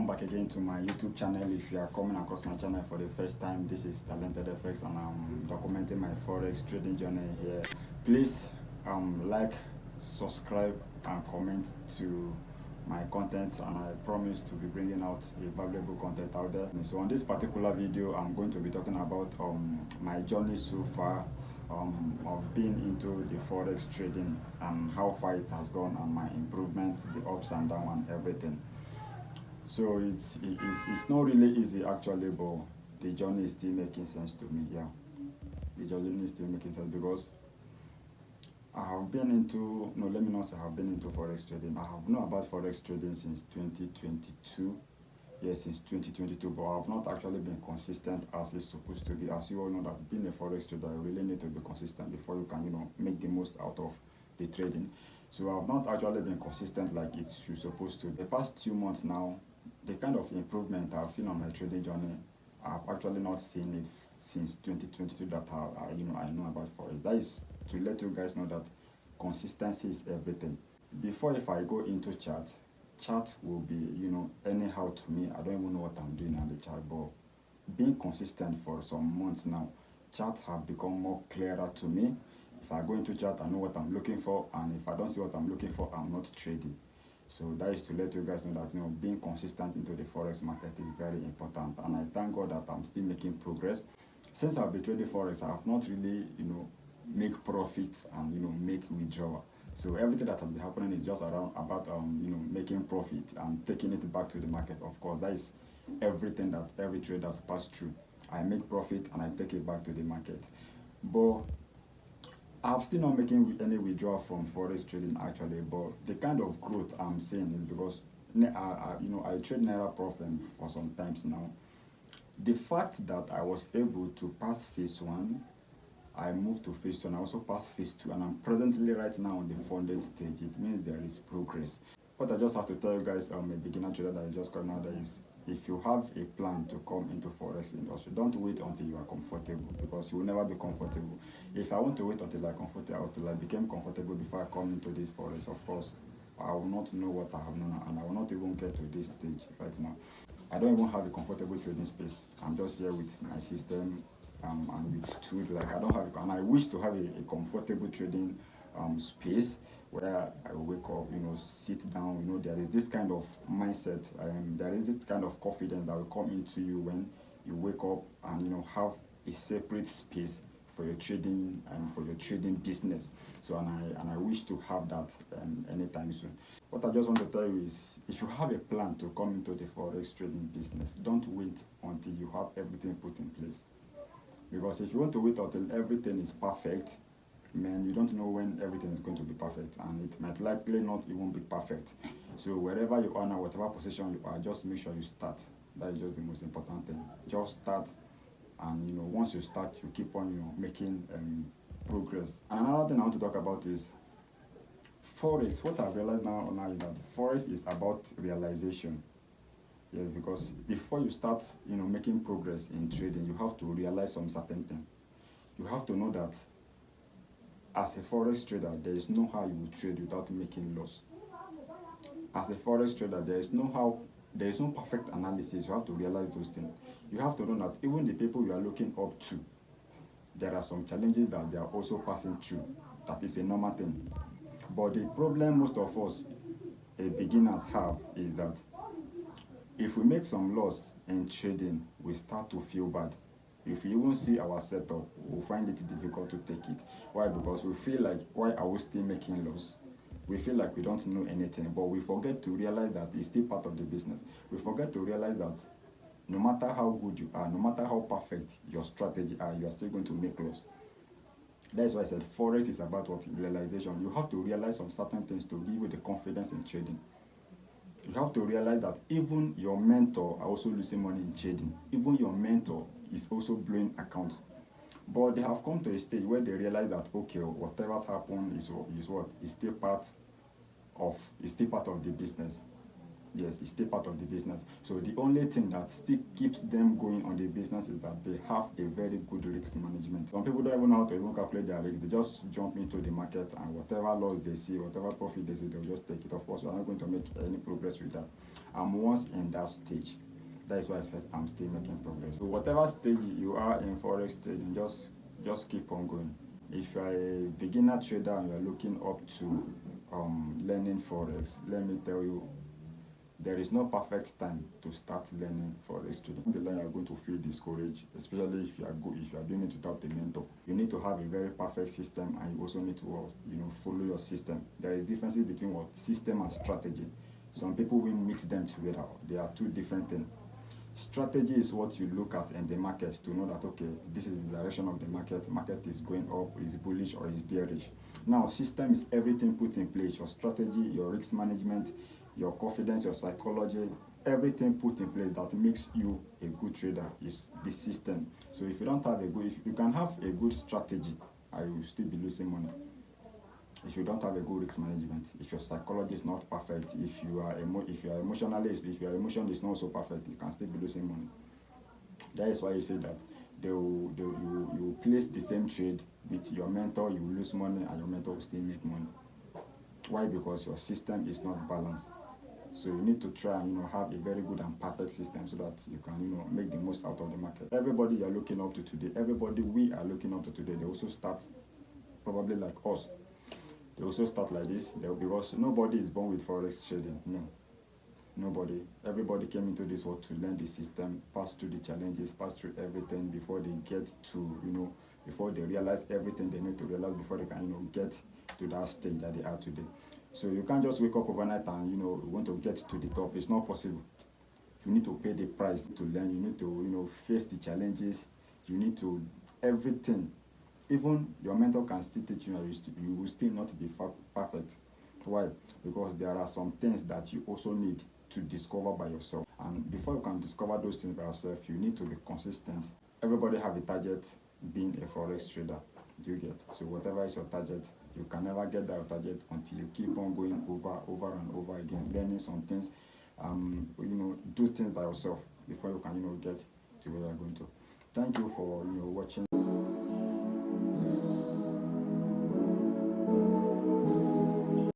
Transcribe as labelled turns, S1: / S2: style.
S1: welcome back again to my YouTube channel. If you are coming across my channel for the first time, this is Talented FX and I'm documenting my Forex trading journey here. Please like, subscribe and comment to my content, and I promise to be bringing out a valuable content out there. So on this particular video, I'm going to be talking about my journey so far of being into the Forex trading and how far it has gone and my improvement, the ups and downs and everything. So it's not really easy actually, but the journey is still making sense to me. Yeah, the journey is still making sense because I have been into, no, let me not say I have been into Forex trading. I have known about Forex trading since 2022. Yes, since 2022, but I have not actually been consistent as it's supposed to be. As you all know, that being a Forex trader, you really need to be consistent before you can, make the most out of the trading. So I have not actually been consistent like it's supposed to. The past 2 months now, the kind of improvement I've seen on my trading journey, I've actually not seen it since 2022 that I know about Forex. That is to let you guys know that consistency is everything. Before, if I go into chart will be, anyhow to me. I don't even know what I'm doing on the chart, but being consistent for some months now, charts have become more clearer to me. If I go into chart, I know what I'm looking for, and if I don't see what I'm looking for, I'm not trading. So that is to let you guys know that being consistent into the Forex market is very important, and I thank God that I'm still making progress. Since I've been trading Forex, I have not really, make profits and make withdrawal. So everything that has been happening is just about making profit and taking it back to the market. Of course, that is everything that every trader has passed through. I make profit and I take it back to the market. But I'm still not making any withdrawal from Forex trading actually. But the kind of growth I'm seeing is because I trade Naira profit for some times now. The fact that I was able to pass phase 1, I moved to phase 2 and I also passed phase 2, and I'm presently right now on the funded stage. It means there is progress. What I just have to tell you guys, a beginner trader that is just coming out, is if you have a plan to come into Forex industry, don't wait until you are comfortable, because you will never be comfortable. If I want to wait until I became comfortable before I come into this Forex, of course, I will not know what I have known, and I will not even get to this stage right now. I don't even have a comfortable trading space. I'm just here with my system. And with stood, like I don't have, and I wish to have a comfortable trading space where I wake up, sit down, there is this kind of mindset, there is this kind of confidence that will come into you when you wake up and have a separate space for your trading and for your trading business. So and I wish to have that anytime soon. What I just want to tell you is, if you have a plan to come into the Forex trading business, don't wait until you have everything put in place. Because if you want to wait until everything is perfect, man, you don't know when everything is going to be perfect, and it might likely not even be perfect. So wherever you are now, whatever position you are, just make sure you start. That is just the most important thing. Just start, and once you start, you keep on making progress. And another thing I want to talk about is Forex. What I've realized now is that Forex is about realization. Yes, because before you start, making progress in trading, you have to realize some certain thing. You have to know that as a Forex trader, there is no how you will trade without making loss. As a Forex trader, there is no perfect analysis. You have to realize those things. You have to know that even the people you are looking up to, there are some challenges that they are also passing through. That is a normal thing. But the problem most of us beginners have is that if we make some loss in trading, we start to feel bad. If we even see our setup, we'll find it difficult to take it. Why? Because we feel like, why are we still making loss? We feel like we don't know anything, but we forget to realize that it's still part of the business. We forget to realize that no matter how good you are, no matter how perfect your strategy are, you are still going to make loss. That's why I said Forex is about what? Realization. You have to realize some certain things to give you the confidence in trading. You have to realize that even your mentor are also losing money in trading. Even your mentor is also blowing accounts. But they have come to a stage where they realize that, okay, whatever's happened is still part of the business. Yes, it's still part of the business. So the only thing that still keeps them going on the business is that they have a very good risk management. Some people don't even know how to even calculate their risk. They just jump into the market, and whatever loss they see, whatever profit they see, they'll just take it. Of course, we're not going to make any progress with that. I'm once in that stage. That is why I said I'm still making progress. So whatever stage you are in forex trading, just keep on going. If you're a beginner trader and you're looking up to learning forex, let me tell you, there is no perfect time to start learning forex trading. The line you're going to feel discouraged, especially if you are doing it without a mentor. You need to have a very perfect system, and you also need to follow your system. There is difference between what system and strategy. Some people will mix them together. They are two different things. Strategy is what you look at in the market to know that, okay, this is the direction of the market. Market is going up, is bullish or is bearish. Now, system is everything put in place: your strategy, your risk management, your confidence, your psychology, everything put in place that makes you a good trader is the system. So if you don't have if you can have a good strategy, you will still be losing money. If you don't have a good risk management, if your psychology is not perfect, if you are emotionalist, if your emotion is not so perfect, you can still be losing money. That is why you say that you place the same trade with your mentor, you will lose money, and your mentor will still make money. Why? Because your system is not balanced. So you need to try and have a very good and perfect system so that you can make the most out of the market. Everybody you are looking up to today, everybody we are looking up to today, they also start probably like us. They also start like this, because nobody is born with forex trading. No, nobody. Everybody came into this world to learn the system, pass through the challenges, pass through everything before they get to before they realize everything they need to realize before they can get to that stage that they are today. So you can't just wake up overnight and want to get to the top. It's not possible. You need to pay the price to learn. You need to face the challenges. You need to everything. Even your mentor can still teach you, and you will still not be perfect. Why? Because there are some things that you also need to discover by yourself. And before you can discover those things by yourself, you need to be consistent. Everybody have a target being a forex trader. Do you get? So whatever is your target, you can never get that target until you keep on going over and over again, learning some things, do things by yourself before you can get to where you're going to. Thank you for watching.